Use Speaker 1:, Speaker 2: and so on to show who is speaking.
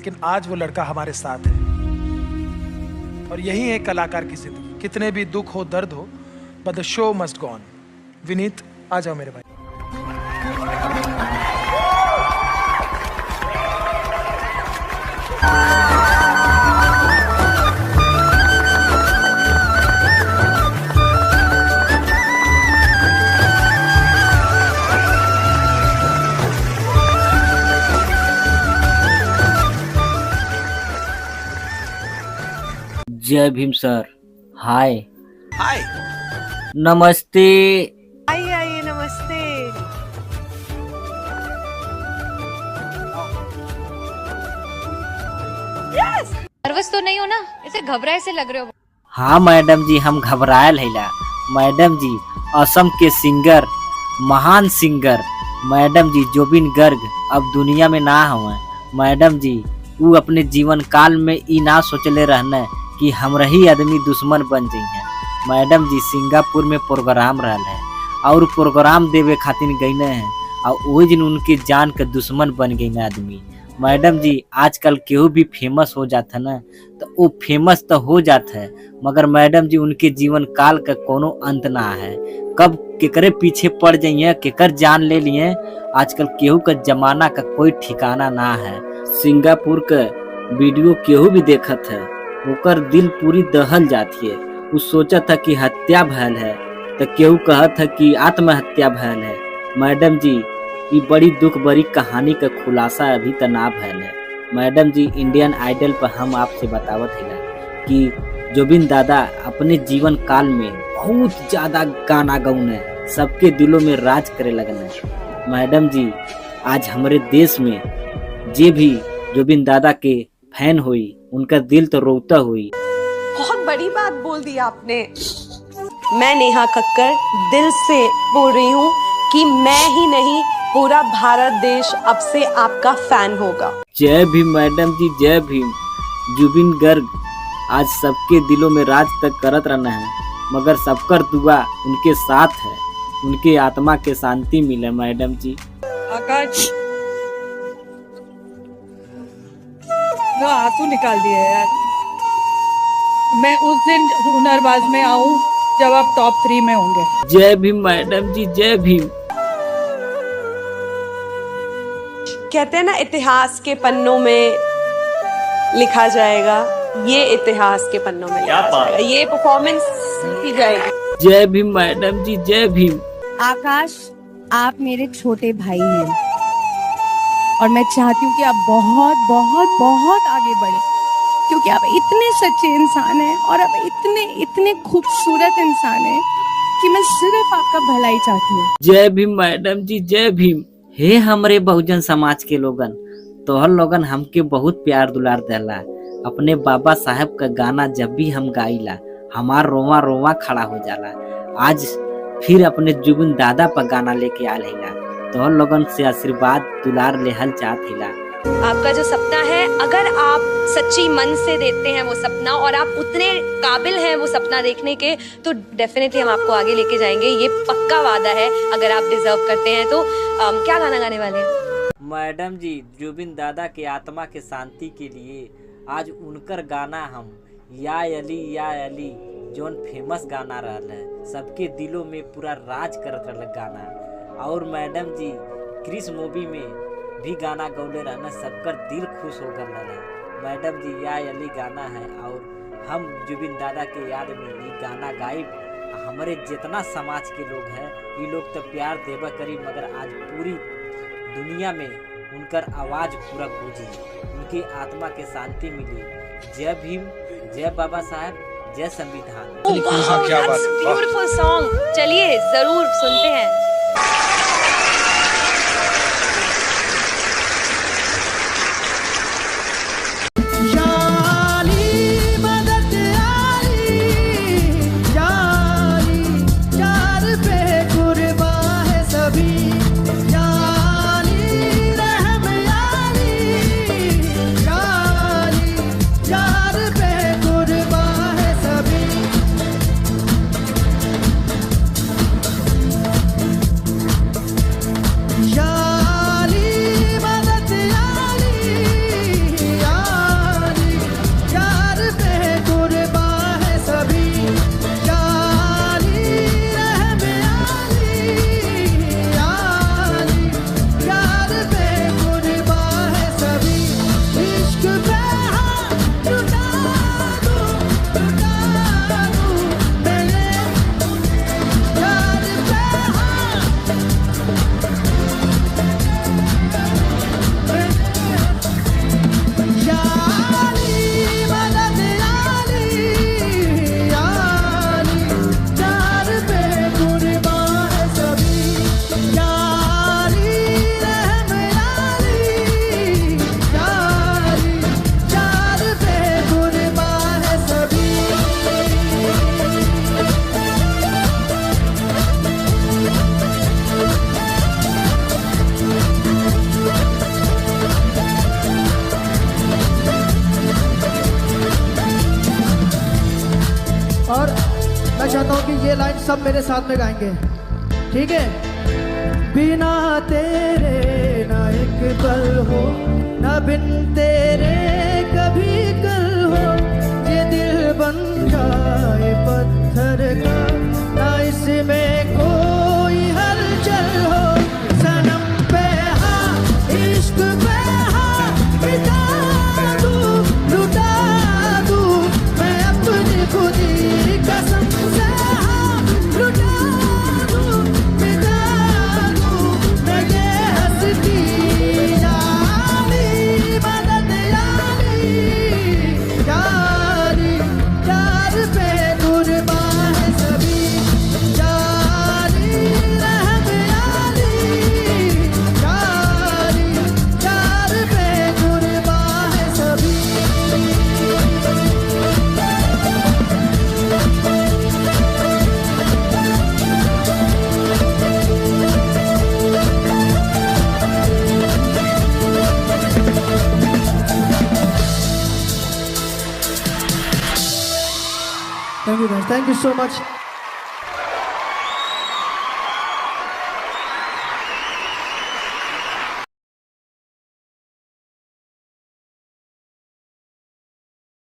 Speaker 1: लेकिन आज वो लड़का हमारे साथ है। और यही है कलाकार की जिंदगी, कितने भी दुख हो दर्द हो, but the show must go on. Vineet आ जाओ मेरे भाई।
Speaker 2: जय भीम सर। हाय
Speaker 3: हाय
Speaker 2: नमस्ते।
Speaker 4: आइए आइए, नमस्ते।
Speaker 5: नर्वस तो नहीं हो ना? ऐसे घबराए से लग रहे हो।
Speaker 2: हाँ मैडम जी, हम घबरायल हैला। मैडम जी असम के सिंगर, महान सिंगर मैडम जी जुबिन गर्ग अब दुनिया में ना हुए। मैडम जी वो अपने जीवन काल में ई ना सोचले रहने कि हमरा ही आदमी दुश्मन बन जाइए। मैडम जी सिंगापुर में प्रोग्राम रहल है और प्रोग्राम देवे खातिर गईने हैं और वही दिन उनके जान के दुश्मन बन गई ना आदमी। मैडम जी आजकल केहू भी फेमस हो जाता ना तो वो फेमस तो हो जाता है, मगर मैडम जी उनके जीवन काल का कोनो अंत ना है। कब केकरे पीछे पड़ जाइए, केकर जान ले लिए, आजकल केहू का जमाना का कोई ठिकाना ना है। सिंगापुर का वीडियो केहू भी देखत है, ओकर दिल पूरी दहल जाती है। वो सोचा था कि हत्या भयल है तो केहू कहा था कि आत्महत्या भयल है। मैडम जी ये बड़ी दुख भरी कहानी का खुलासा अभी तक ना भयल है। मैडम जी इंडियन आइडल पर हम आपसे बतावत है कि जुबिन दादा अपने जीवन काल में बहुत ज्यादा गाना गौने, सबके दिलों में राज करे लगने। मैडम जी आज हमारे देश में जे भी जुबिन दादा के फैन हुई उनका दिल तो रोता हुई।
Speaker 4: बहुत बड़ी बात बोल दी आपने। मैं नेहा कक्कर दिल से बोल रही हूँ कि मैं ही नहीं पूरा भारत देश अब से आपका फैन होगा।
Speaker 2: जय भीम मैडम जी, जय भीम। जुबिन गर्ग आज सबके दिलों में राज तक करत रहना है, मगर सबकर दुआ उनके साथ है, उनके आत्मा के शांति मिले। मैडम जी
Speaker 6: आकाश वो आंसू निकाल दिए यार। मैं उस दिन हुनरबाज में आऊं जब आप टॉप 3 में होंगे।
Speaker 2: जय भीम मैडम जी, जय भीम।
Speaker 4: कहते हैं ना इतिहास के पन्नों में लिखा जाएगा, ये इतिहास के पन्नों में लिखा जाएगा, ये परफॉर्मेंस की जाएगी।
Speaker 2: जय भीम मैडम जी, जय भीम।
Speaker 7: आकाश आप मेरे छोटे भाई हैं और मैं चाहती हूँ कि आप बहुत बहुत बहुत आगे बढ़े, क्योंकि आप इतने सच्चे इंसान हैं और आप इतने इतने खूबसूरत इंसान हैं कि मैं सिर्फ आपका भलाई चाहती हूँ।
Speaker 2: जय भीम मैडम जी, जय भीम। हे हमरे बहुजन समाज के लोगन, तोहर लोगन हमके बहुत प्यार दुलार देला। अपने बाबा साहब का गाना जब भी हम गाइला हमार रोवा रोवा खड़ा हो जाला। आज फिर अपने जुबिन दादा पर गाना लेके आ लेगा, तोहर लोगन से आशीर्वाद दुलार लेहल चाहत हिला।
Speaker 5: आपका जो सपना है, अगर आप सच्ची मन से देते हैं वो सपना और आप उतने काबिल हैं वो सपना देखने के, तो डेफिनेटली हम आपको आगे लेके जाएंगे। ये पक्का वादा है। अगर आप डिजर्व करते हैं तो क्या गाना गाने वाले हैं?
Speaker 2: मैडम जी जुबिन दादा के आत्मा के शांति के लिए आज उनकर गाना हम या अली जोन फेमस गाना रहल है, सबके दिलों में पूरा राज करत रहल गाना। और मैडम जी क्रिस मूवी में भी गाना गौले रहना, सबकर दिल खुश हो गल रहा। मैडम जी या अली गाना है और हम जुबिन दादा के याद में ये गाना गाइब। हमारे जितना समाज के लोग हैं ये लोग तो प्यार देवा करी, मगर आज पूरी दुनिया में उनकर आवाज़ पूरा गूंजी, उनकी आत्मा के शांति मिली। जय भीम, जय बाबा साहब, जय संविधान।
Speaker 5: ब्यूटीफुल सॉन्ग, चलिए जरूर सुनते हैं।
Speaker 3: ये लाइन सब मेरे साथ में गाएंगे, ठीक है? बिना तेरे ना एक पल हो, ना बिन तेरे कभी कल हो, ये दिल बन जाए पत्थर का, ना इसमें कोई हलचल हो। सनम पे हाँ, इश्क पे हाँ, मिटा दूं, लुटा दूं, मैं अपनी खुदी कसम से हाँ, लुटा दूं, मिटा दूं, मैं ये हंसती यारी, मदद यारी, यारी, यार पे कुर्बान है सभी, यारी, रहम यारी, यारी, यार पे कुर्बान है सभी। Thank you guys. Thank you so much.